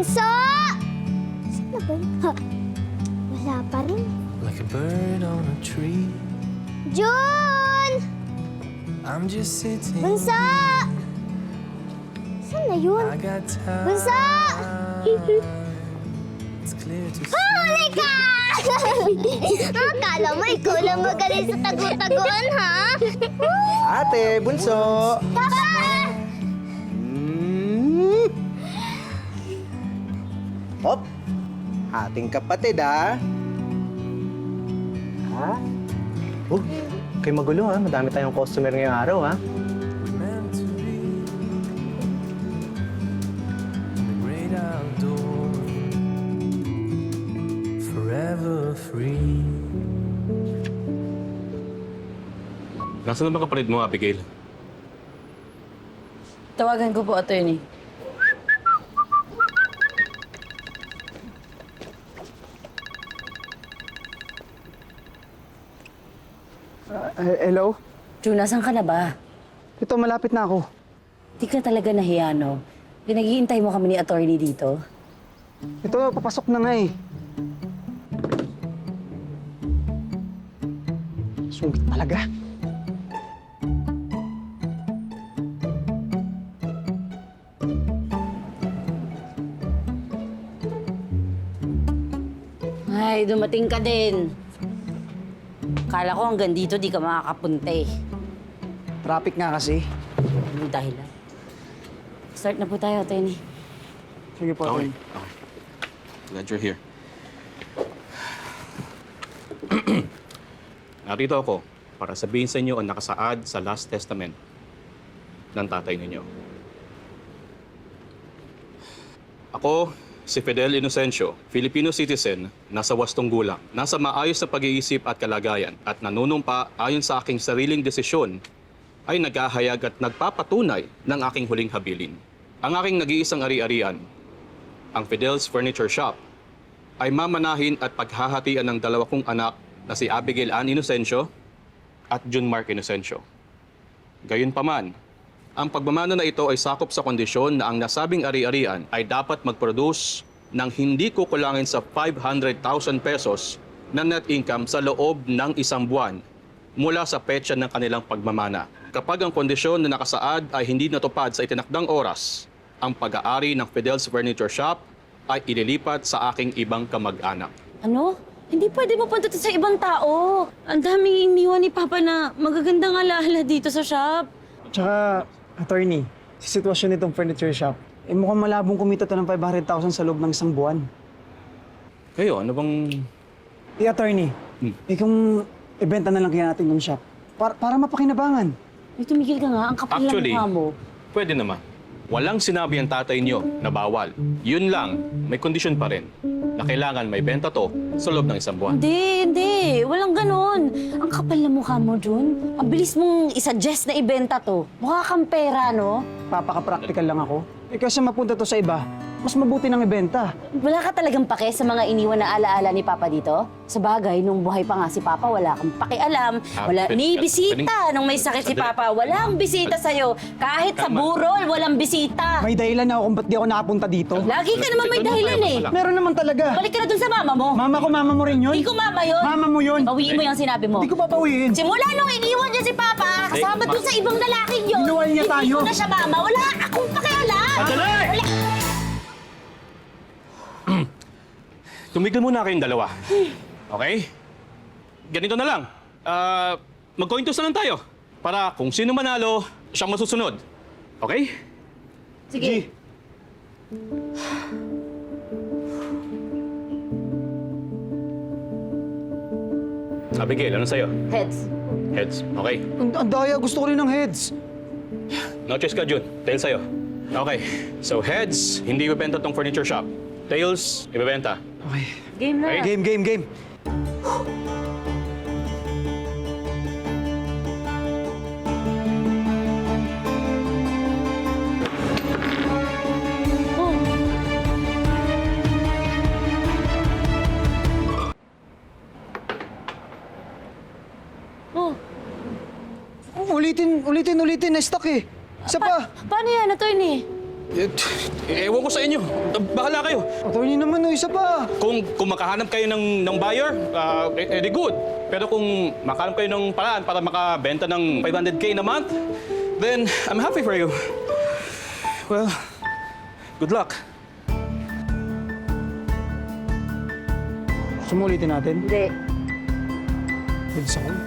Bunso! Saan na ba yun? Ha? Wala pa rin. Like a bird on a tree. Jun! I'm just sitting. Bunso! Saan na yun? I got time. Bunso! It's clear to see. Huli ka! Akala mo ikaw lang magaling sa tagu-taguan, ha? Ate, bunso! Papa! Hop! Ating kapatid, ha? Ha? Oh, kayo magulo, ha? Madami tayong customer ngayong araw, ha? Meant to be in the great outdoors, forever free. Nasaan na ba kapatid mo, Abigail? Tawagan ko po, attorney. Hello? Jun, nasan ka na ba? Ito, malapit na ako. Di ka talaga nahiya, no? Pinaghihintay mo kami ni attorney dito. Ito, papasok na nga, eh. Sungit talaga. Ay, dumating ka din. Kala ko hanggang dito di ka makakapunta eh. Traffic nga kasi. Anong dahilan? Start na po tayo, attorney. Sige po, Okay. Glad you're here. Narito ako para sabihin sa inyo ang nakasaad sa Last Testament ng tatay ninyo. Ako, si Fidel Inocencio, Filipino citizen, nasa 8 gulang, nasa maayos na pag-iisip at kalagayan at nanunumpa ayon sa aking sariling desisyon ay naghahayag at nagpapatunay ng aking huling habilin. Ang aking nag-iisang ari-arian, ang Fidel's Furniture Shop, ay mamanahin at paghahatian ng 2 kong anak na si Abigail Ann Inocencio at Jun Mark Inocencio. Gayunpaman, ang pagmamana na ito ay sakop sa kondisyon na ang nasabing ari-arian ay dapat mag-produce ng hindi kukulangin sa 500,000 pesos na net income sa loob ng 1 buwan mula sa petsa ng kanilang pagmamana. Kapag ang kondisyon na nakasaad ay hindi natupad sa itinakdang oras, ang pag-aari ng Fidel's Furniture Shop ay ililipat sa aking ibang kamag-anak. Ano? Hindi pwede mapunta to sa ibang tao. Ang daming iniwan ni Papa na magagandang alaala dito sa shop. Tsaka, attorney, sa sitwasyon nitong furniture shop, mukhang malabong kumita to ng 500,000 sa loob ng 1 buwan. Kayo, ano bang... Attorney, kung ibenta na lang kaya natin yung shop, para mapakinabangan. May tumigil ka nga, ang kapal ng Actually, mukha mo. pwede naman. Walang sinabi ang tatay niyo na bawal. Yun lang, may kondisyon pa rin na kailangan may benta to sa loob ng 1 buwan. Hindi. Walang ganon. Ang kapal ng mukha mo, Jun. Ang bilis mong isuggest na ibenta to. Mukha kang pera, no? Papaka-practical lang ako. Kasi mapunta to sa iba, mas mabuti nang ibenta. Wala ka talagang pake sa mga iniwan na alaala ni Papa dito? Sa bagay, nung buhay pa nga si Papa, wala kang pakialam. Wala ni bisita. Nung may sakit si Papa, walang bisita sa'yo. Kahit sa burol, walang bisita. May dahilan na ako kung ba't di ako nakapunta dito. Lagi ka naman may dahilan eh. Meron naman talaga. Balik ka na dun sa mama mo. Mama mo rin yun? Hindi ko mama yun. Mama mo yun. Bawiin mo yung sinabi mo. Hindi ko papawiin. Simula nung iniwan niya si Papa, kasama dun sa ibang lalaking yun. Inuwan niya Hindi tayo. ko na siya mama. Wala akong pakialam. Sandali! Tumigil muna kayong dalawa. Okay? Ganito na lang. Mag-coin toss na lang tayo. Para kung sino manalo, siyang masusunod. Okay? Sige. Abigail, ano sa'yo? Heads. Heads. Okay. Ang daya, gusto ko rin ng heads. No choice ka, Jun. Tails sa'yo. Okay. So, heads, hindi ibebenta tong furniture shop. Tails, ibebenta. Okay. Game na. Okay. Game. Oh. Ulitin. Na-stuck eh. Isa pa. Paano yan, attorney? Ewan ko sa inyo. Bahala kayo. Attorney naman, no, isa pa. Kung makahanap kayo ng buyer, edi good. Pero kung makahanap kayo ng paraan para makabenta ng 500K na month, then I'm happy for you. Well, good luck. Sumulitin natin. Hindi. Pwede sa akin.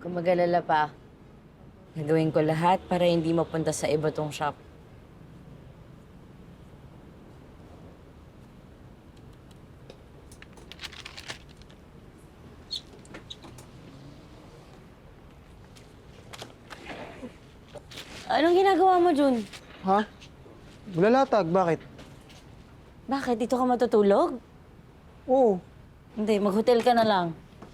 Kung mag-alala pa, gagawin ko lahat para hindi mapunta sa iba tong shop. Anong ginagawa mo, Jun? Ha? Bulalatag, bakit? Bakit? Dito ka matutulog? Oo. Hindi, mag-hotel ka na lang.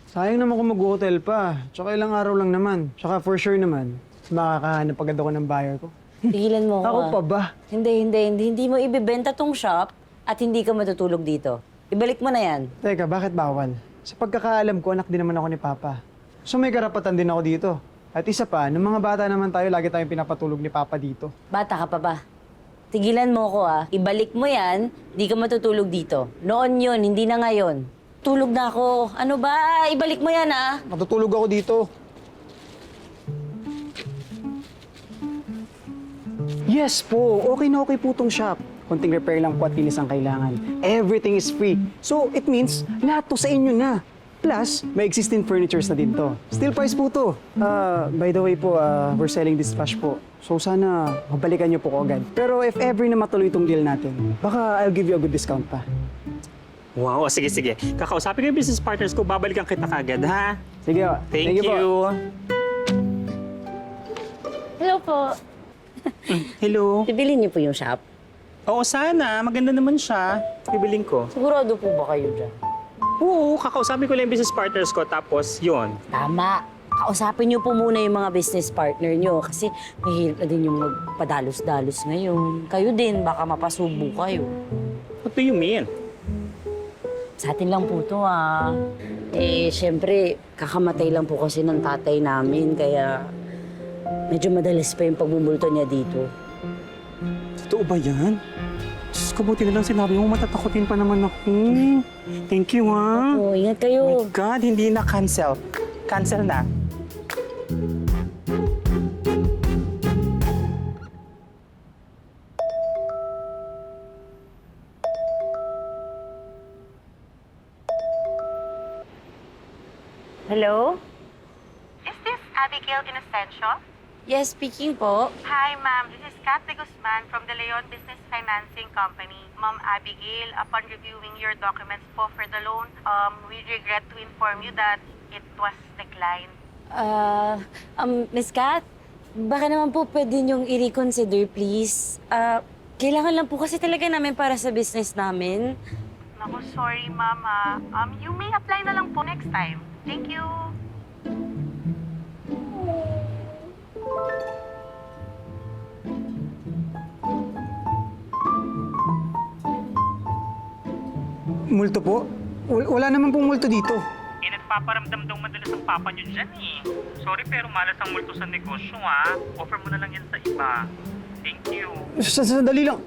Sayang naman kung mag-hotel pa. Tsaka ilang araw lang naman. Tsaka for sure naman, makakahanap agad ako ng buyer ko. Tigilan mo Ako ah. pa ba? Hindi mo ibibenta tong shop at hindi ka matutulog dito. Ibalik mo na yan. Teka, bakit bawal? Sa pagkakaalam ko, anak din naman ako ni Papa. So may karapatan din ako dito. At isa pa, nung mga bata naman tayo, lagi tayong pinapatulog ni Papa dito. Bata ka pa ba? Tigilan mo ko ah. Ibalik mo yan, di ka matutulog dito. Noon yun, hindi na ngayon. Tulog na ako. Ano ba? Ibalik mo yan ah. Matutulog ako dito. Yes po, okay na okay po tong shop. Konting repair lang po at linis ang kailangan. Everything is free. So it means lahat to sa inyo na. Plus, may existing furnitures na din to. Still price po to. By the way po, we're selling this flash po. So sana mabalikan niyo po ko agad. Pero if ever na matuloy itong deal natin, baka I'll give you a good discount pa. Wow, sige. Kakausapin ko yung business partners ko, babalikan kita kagad, ha? Sige, Thank po. you. Hello po. Hello. Bibilin niyo po yung shop. Oo, sana. Maganda naman siya. Bibiling ko. Sigurado po ba kayo dyan? Oo, kakausapin ko lang yung business partners ko, tapos yun. Tama. Kausapin niyo po muna yung mga business partner niyo kasi mahirap na din yung magpadalos-dalos ngayon. Kayo din, baka mapasubo kayo. What do you mean? Sa atin lang po to ah. Siyempre, kakamatay lang po kasi ng tatay namin, kaya medyo madalas pa yung pagbubulto niya dito. Totoo ba yan? Diyos ko, buti na lang sinabi mo, matatakotin pa naman ako. Thank you, ha? Oh, ingat Oh kayo. my God, hindi na cancel. Cancel na. Hello? Is this Abigail Inocencio? Yes, speaking po. Hi, ma'am. This is Kathy Guzman from the Leon Business Financing Company. Ma'am Abigail, upon reviewing your documents po for the loan, we regret to inform you that it was declined. Miss Kat, baka naman po pwede niyong i-reconsider, please. Kailangan lang po kasi talaga namin para sa business namin. Naku, sorry, mama. You may apply na lang po next time. Thank you. Multo po? Wala naman pong multo dito. Nagpaparamdam daw madalas ang papa niyo dyan, eh. Sorry, pero malas ang multo sa negosyo, ha? Offer mo na lang yan sa iba. Thank you. Sandali lang.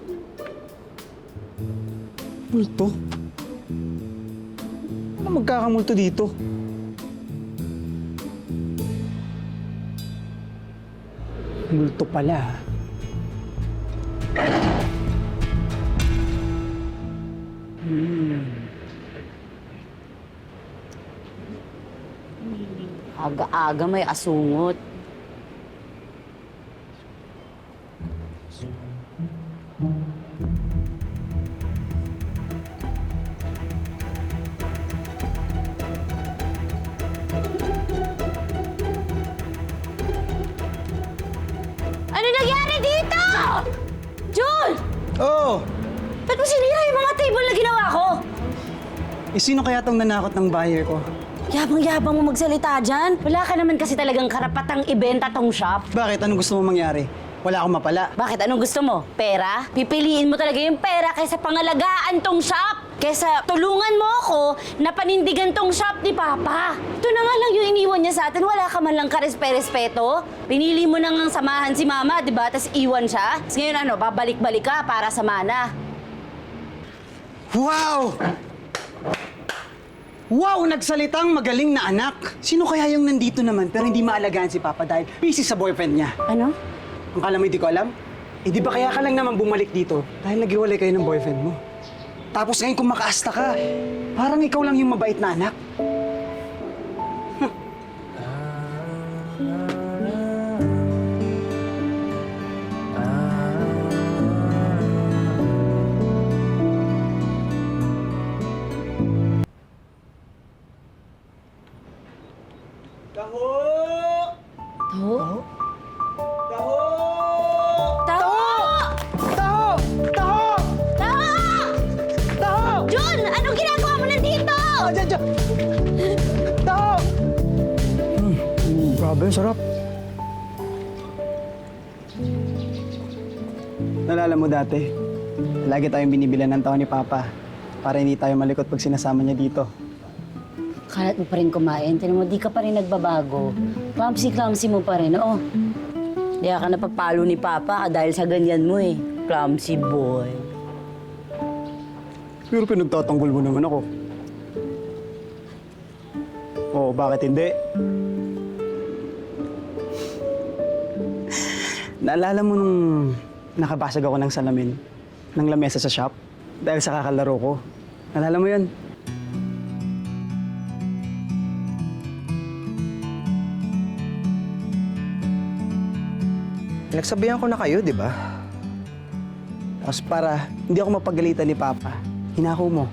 Multo? Ano magkakamulto dito? Multo pala. Aga-aga may asungot. Ano nangyari dito? Jun! Oh! Ba't mo sinira yung mga table na ginawa ko? Sino kaya tong nanakot ng buyer ko? Yabang-yabang mo magsalita dyan. Wala ka naman kasi talagang karapatang ibenta tong shop. Bakit? Anong gusto mo mangyari? Wala akong mapala. Bakit? Anong gusto mo? Pera? Pipiliin mo talaga yung pera kaysa pangalagaan tong shop? Kesa tulungan mo ako na panindigan tong shop ni Papa. Ito na nga lang yung iniwan niya sa atin. Wala ka man lang karespe-respeto. Pinili mo nang samahan si Mama, di ba? Tapos iwan siya. Tapos ngayon ano, babalik-balik ka para sa mana. Wow! Wow! Nagsalitang magaling na anak. Sino kaya yung nandito naman pero hindi maalagaan si Papa dahil busy sa boyfriend niya? Ano? Ang kala mo hindi ko alam? Eh di ba kaya ka lang naman bumalik dito dahil naghiwalay kayo ng boyfriend mo? Tapos ngayon kung makaasta ka, parang ikaw lang yung mabait na anak. Taho! Taho? Taho! Taho! Taho! Taho! Taho! Taho! Jun! Anong ginagawa mo nandito? Diyan! Taho! Grabe, sarap. Nalala mo dati, lagi tayong binibilan ng tao ni Papa para hindi tayo malikot pag sinasama niya dito. Kalat mo pa rin kumain. Tinan mo, di ka pa rin nagbabago. Clumsy mo pa rin, oo. Di ka napapalo ni Papa dahil sa ganyan mo eh. Clumsy boy. Pero pinagtatanggol mo naman ako. Oo, bakit hindi? Naalala mo nung nakabasag ako ng salamin ng lamesa sa shop dahil sa kakalaro ko? Naalala mo yun? Nagsabihan ko na kayo, di ba? Tapos para hindi ako mapagalitan ni Papa, hinako mo.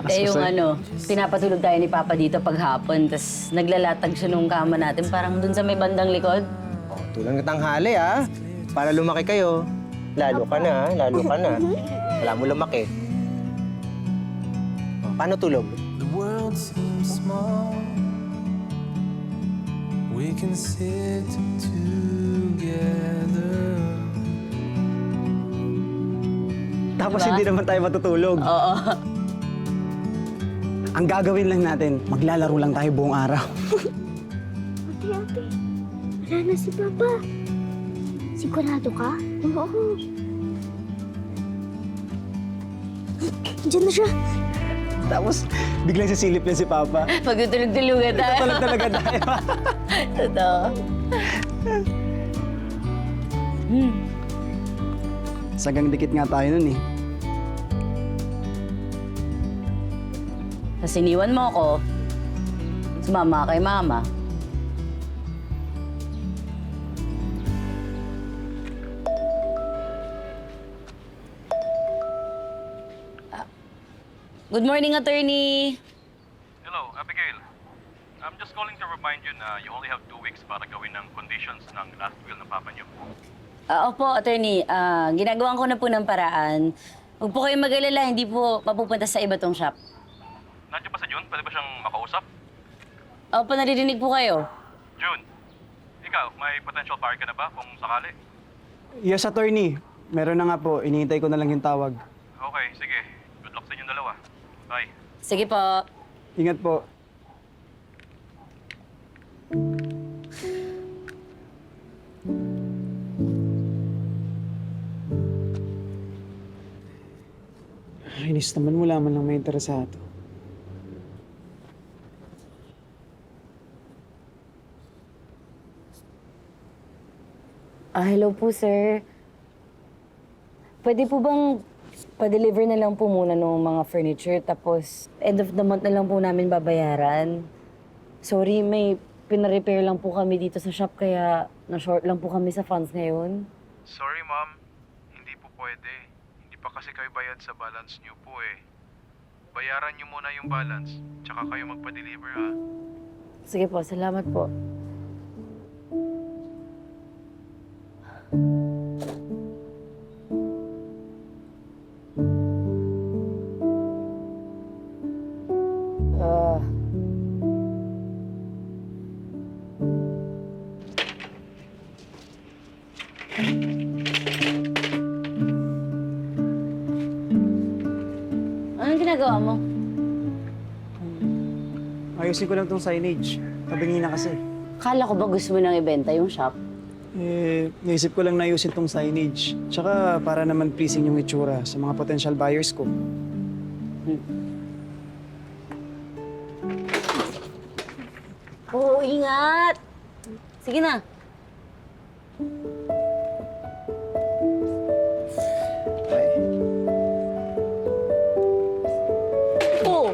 Eh yung ano, pinapatulog tayo ni Papa dito paghapon, tas naglalatag siya nung kama natin, parang dun sa may bandang likod. Oh, tulang na tanghali, ha? Para lumaki kayo. Lalo ka na, ha? Lalo ka na. Wala mo lumaki. Oh, paano tulog? The world seems small. We can sit together. Tapos Diba? hindi naman tayo matutulog. Oo. Ang gagawin lang natin, maglalaro lang tayo buong araw. Ate, wala na si Papa. Sigurado ka? Oo. Diyan na siya. Tapos biglang sisilip niya si Papa. Pagtutulog-tulugan tayo. Tulog talaga tayo. Totoo. Sagang dikit nga tayo nun eh. Tapos iniwan mo ako, sumama kay Mama. Good morning, attorney. Hello, Abigail. I'm just calling to remind you na you only have 2 weeks para gawin ang conditions ng last will ng papa niyo. Opo, attorney. Ginagawan ko na po ng paraan. Huwag po kayong mag-alala, hindi po mapupunta sa iba tong shop. Nandiyan ba sa June? Pwede ba siyang makausap? Opo, naririnig po kayo. June, ikaw, may potential buyer ka na ba kung sakali? Yes, attorney. Meron na nga po. Iniintay ko na lang yung tawag. Okay, sige. Good luck sa inyong dalawa. Bye. Sige po. Ingat po. Inis naman wala man lang may interesado. Hello po, sir. Pwede po bang pa-deliver na lang po muna ng mga furniture tapos end of the month na lang po namin babayaran? Sorry, may pina-repair lang po kami dito sa shop kaya na-short lang po kami sa funds ngayon. Sorry, ma'am. Hindi po pwede. Hindi pa kasi kayo bayad sa balance niyo po eh. Bayaran niyo muna yung balance, tsaka kayo magpa-deliver ha. Sige po, salamat po. ginagawa mo? Ayusin ko lang tong signage. Tabingi na kasi. Kala ko ba gusto mo nang ibenta yung shop? Naisip ko lang na ayusin tong signage. Tsaka para naman pleasing yung itsura sa mga potential buyers ko. Oo, ingat! Sige na. Oo!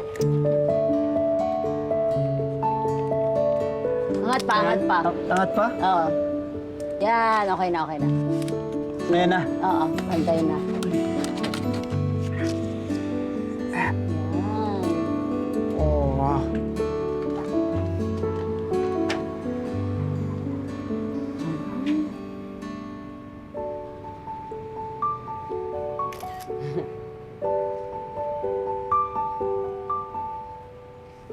Angat pa, angat pa. Angat pa? Oo. Yan, okay na, okay na. Ayan na. Oo, pantay na. Yan. Oh, wow.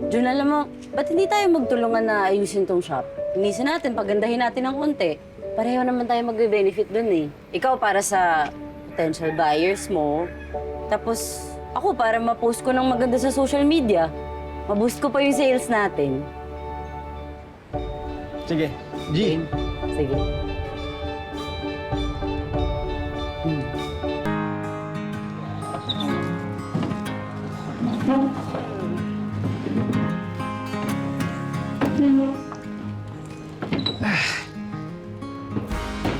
Jun, alam mo, ba't hindi tayo magtulungan na ayusin tong shop? Inisin natin, pagandahin natin ng konti. Pareho naman tayo magbe-benefit dun eh. Ikaw para sa potential buyers mo, tapos ako para ma-post ko ng maganda sa social media. Ma-boost ko pa yung sales natin. Sige. G. Sige.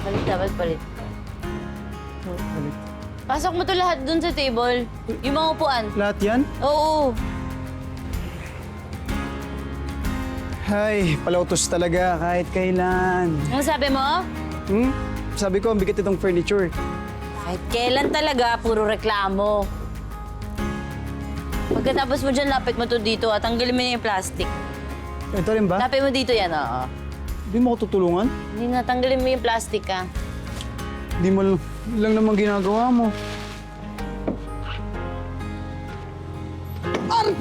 Palit dapat palit. Pasok mo to lahat dun sa table. Yung mga upuan. Lahat yan? Oo. Ay, palautos talaga kahit kailan. Ano sabi mo? Sabi ko, ang bigat itong furniture. Kahit kailan talaga, puro reklamo. Pagkatapos mo dyan, lapit mo to dito at tanggalin mo yung plastic. Ito rin ba? Lapit mo dito yan, oo. Hindi mo ako tutulungan? Hindi na, tanggalin mo yung plastic, ha. Hindi mo lang naman ginagawa mo.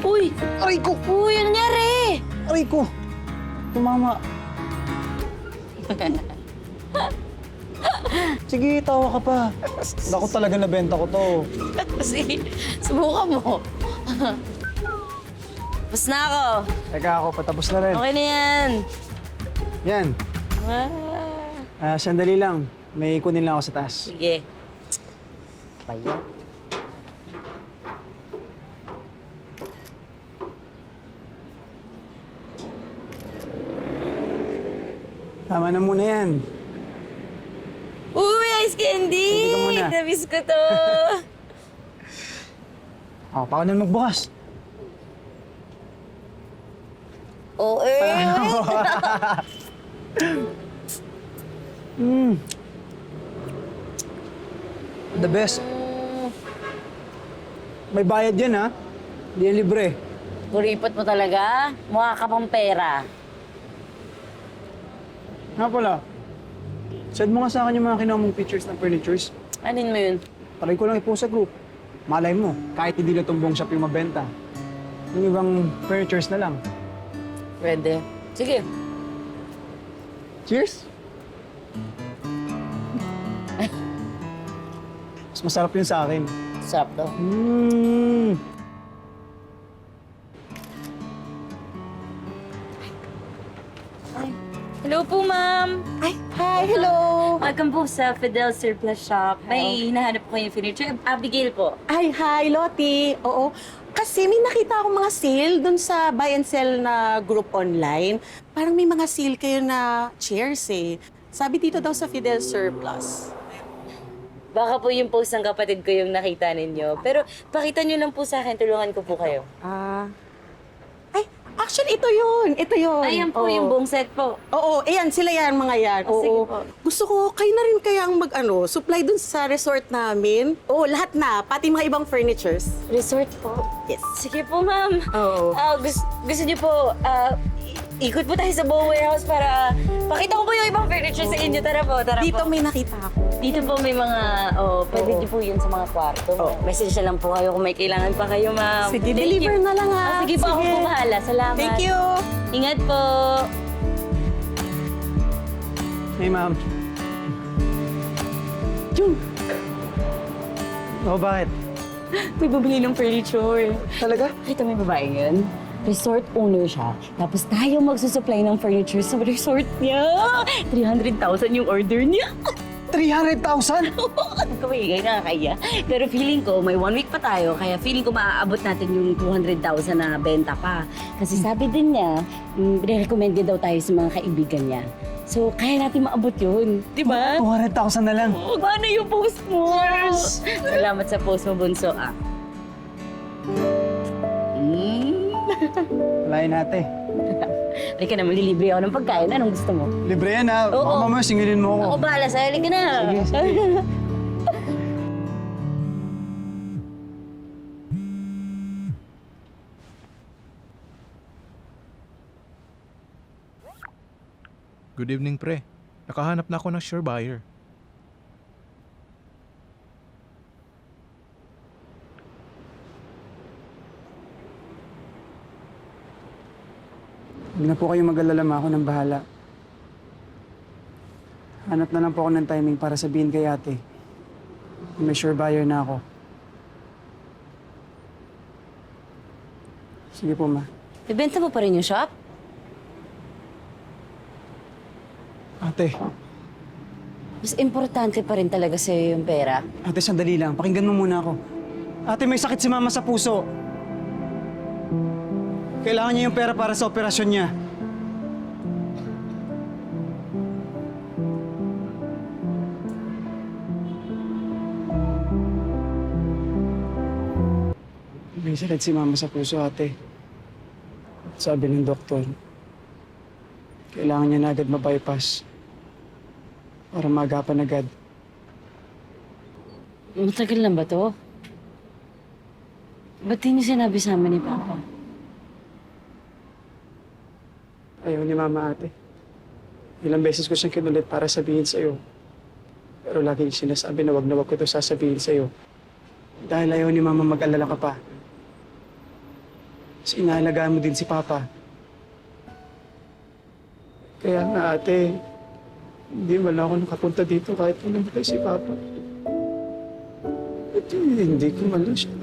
Uy! Aray ko! Uy, ano nangyari? Aray ko! Tumama. Sige, tawa ka pa. Ako talaga nabenta ko to. Kasi, subukan mo. Tapos na ako. Teka ako, patapos na rin. Okay na yan. Yan. Sandali lang. May kunin lang ako sa taas. Sige. Bayan. Tama na muna yan. Uy, ice candy! Hindi ka muna. Namiss ko to. Paano na magbukas? Oo, eh. The best. May bayad yan, ha? Hindi yan libre. Kuripot mo talaga. Mukha ka pang pera. Nga pala, send mo nga sa akin yung mga kinuha mong pictures ng furnitures. Anin mo yun? Try ko lang i-post sa group. Malay mo, kahit hindi na itong buong shop yung mabenta. Yung ibang furnitures na lang. Pwede. Sige. Cheers! Mas masarap yun sa akin. Sarap to. Hello po, ma'am. Ay, hi, hello. Welcome po sa Fidel Surplus Shop. May hinahanap po yung furniture. Abigail po. Ay, hi, Lottie. Oo. Kasi may nakita akong mga sale dun sa buy and sell na group online. Parang may mga sale kayo na chairs eh. Sabi dito daw sa Fidel Surplus. Baka po yung post ng kapatid ko yung nakita ninyo. Pero pakita nyo lang po sa akin, tulungan ko po kayo. Ay, actually, ito yun. Ito yun. Ayan po Oo. yung buong set po. Oo, ayan, sila yan, mga yan. Oo. Sige po. Gusto ko, kayo na rin kayang supply dun sa resort namin. Oo, lahat na, pati mga ibang furnitures. Resort po. Yes. Sige po, ma'am. Oo. Gusto niyo po, ikot po tayo sa buong warehouse para pakita ko po yung ibang furniture sa inyo. Tara po, tara Dito po. may nakita ako. Dito po may mga, pwede niyo po yun sa mga kwarto. Message na lang po kayo kung may kailangan pa kayo, ma'am. Sige, Thank deliver you. na lang ha. Sige po, ako po bahala. Salamat. Thank you. Ingat po. Hey, ma'am. Jun! Oh, bakit? May bumili ng furniture. Talaga? Kita mo yung babae yun? Resort owner siya. Tapos tayo magsusupply ng furniture sa resort niya. 300,000 yung order niya. 300,000? Kumigay, nakakaya. Pero feeling ko, may 1 week pa tayo, kaya feeling ko maaabot natin yung 200,000 na benta pa. Kasi sabi din niya, recommend daw tayo sa mga kaibigan niya. So, kaya natin maabot yun. Di ba? 200,000 na lang. Oh, paano yung post mo? Salamat sa post mo, Bunso. Ah. Walain ate. Halika na, malilibre ako ng pagkain. Anong gusto mo? Libre yan ha. Oo. Baka mamaya singilin mo ako. Ako bahala sa'yo. Halika na. Sige. Good evening, pre. Nakahanap na ako ng sure buyer. Huwag na po kayong mag-alala, ma. Ako nang bahala. Hanap na lang po ako ng timing para sabihin kay ate. May sure buyer na ako. Sige po, ma. Ibenta mo pa rin yung shop? Ate, Mas importante pa rin talaga sa'yo yung pera. ate, sandali lang. Pakinggan mo muna ako. Ate, may sakit si mama sa puso. Kailangan niya yung pera para sa operasyon niya. May sakit si mama sa puso, ate. Sabi ng doktor, kailangan niya na agad ma-bypass para magapan agad. Matagal na ba to? Ba't di niyo sinabi sa amin ni Papa? Ayaw ni mama, ate. Ilang beses ko siyang kinulit para sabihin sa'yo. Pero laging sinasabi na wag ko ito sasabihin sa'yo. Dahil ayaw ni mama mag-alala ka pa. Kasi inaalagaan mo din si Papa. Kaya nga, ate, hindi man ako nakapunta dito kahit namatay si Papa. At hindi ko man lang siya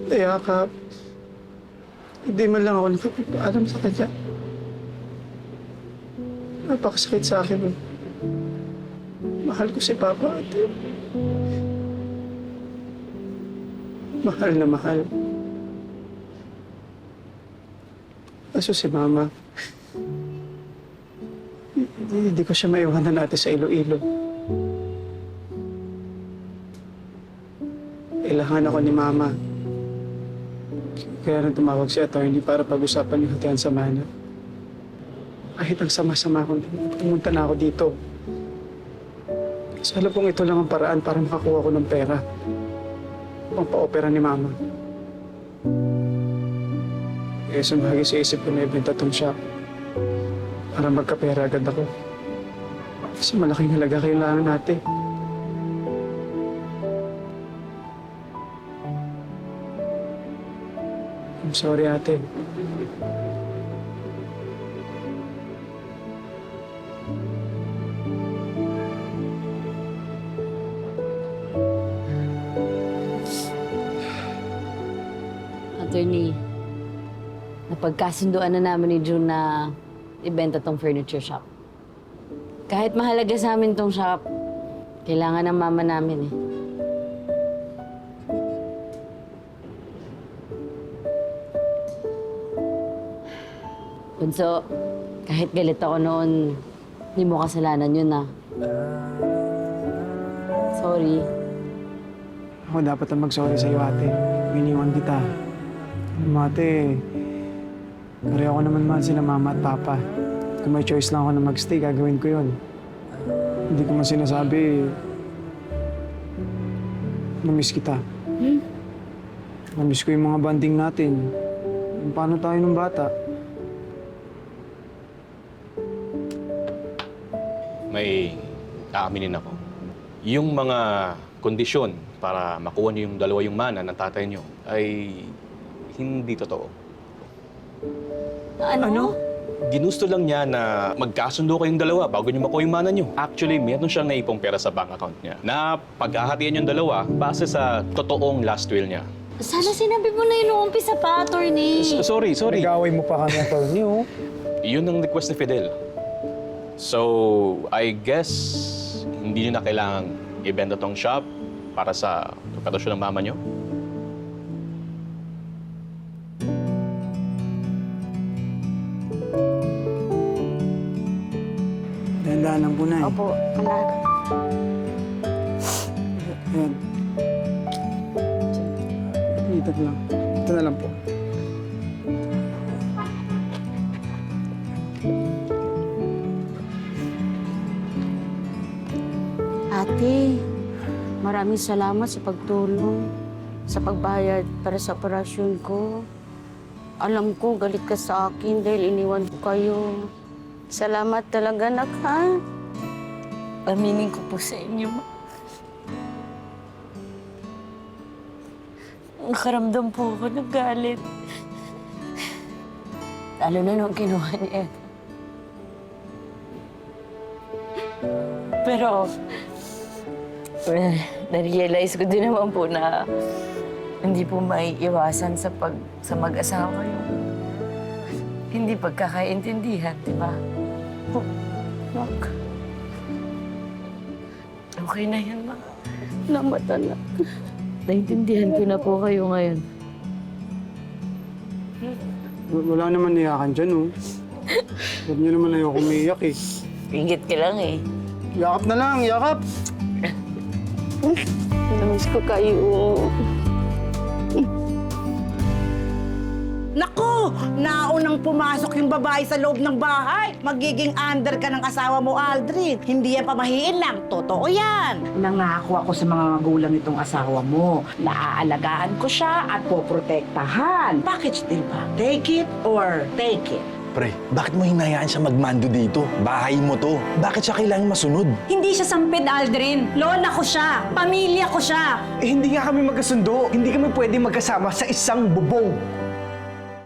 nayakap. Hindi man lang ako nakapagpaalam sa kanya. Napakasakit sa akin. Mahal ko si Papa, ate. Mahal na mahal. Kaso si Mama, hindi ko siya maiwanan natin sa Iloilo. Kailangan ako ni Mama. Kaya nang tumawag si attorney para pag-usapan yung hatian sa mana. Kahit ang sama-sama ko, pumunta na ako dito. Kasi alam kong ito lang ang paraan para makakuha ko ng pera. Pang pa-opera ni Mama. Kaya sumagi sa isip ko na ibenta tong shop para magkapera agad ako. Kasi malaking halaga kailangan natin. I'm sorry, ate. Attorney, napagkasunduan na namin ni June na ibenta tong furniture shop. Kahit mahalaga sa amin tong shop, kailangan ng mama namin eh. Bunso, kahit galit ako noon, hindi mo kasalanan yun ah. Sorry. Ako dapat ang mag-sorry sa'yo, ate. Iniwan kita. Ate, pareho ko naman mahal sila Mama at Papa. Kung may choice lang ako na mag-stay, gagawin ko yun. Hindi ko man sinasabi, na-miss kita. Na-miss ko yung mga banding natin. Yung paano tayo nung bata. May aaminin ako. Yung mga kondisyon para makuha niyo yung dalawa yung mana ng tatay niyo ay hindi totoo. Ano? ginusto lang niya na magkasundo kayong dalawa bago niyo makuha yung mana niyo. Actually, meron siyang naipong pera sa bank account niya na paghahatian yung dalawa base sa totoong last will niya. Sana sinabi mo na yun noong umpisa pa, attorney. Sorry. Nag-away mo pa kami, attorney, oh. Yun ang request ni Fidel. So, I guess, hindi niyo na kailangang ibenta tong shop para sa operasyon ng mama niyo? Dahan-dahan lang po, Nay. Opo, anak. Ayan. Ito lang. Ito na lang po. Ate, maraming salamat sa pagtulong, sa pagbayad para sa operasyon ko. Alam ko, galit ka sa akin dahil iniwan ko kayo. Salamat talaga, anak, ha? Aminin ko po sa inyo, ma. Nakaramdam po ako ng galit. Lalo na nung kinuha niya. Pero, na-realize ko din naman po na hindi po maiiwasan sa mag-asawa yung hindi pagkakaintindihan, di ba? Oh, Mak. Okay na yan, Mak. Salamat, anak. Naintindihan ko na po kayo ngayon. Wala naman iyakan dyan, oh. Huwag niyo naman ayoko umiiyak, eh. Ingit ka lang, eh. Yakap na lang, yakap! Namiss ko kayo. Naku! Naunang pumasok yung babae sa loob ng bahay. Magiging under ka ng asawa mo, Aldrin. Hindi yan pamahiin lang. Totoo yan. Nangako ako sa mga magulang itong asawa mo. Naaalagaan ko siya at poprotektahan. Bakit still ba? Take it or take it? Pre, bakit mo hinayaan siya magmando dito? Bahay mo to. Bakit siya kailangang masunod? Hindi siya sampid, Aldrin. Lola ko siya. Pamilya ko siya. Eh, hindi nga kami magkasundo. Hindi kami pwede magkasama sa isang bubong.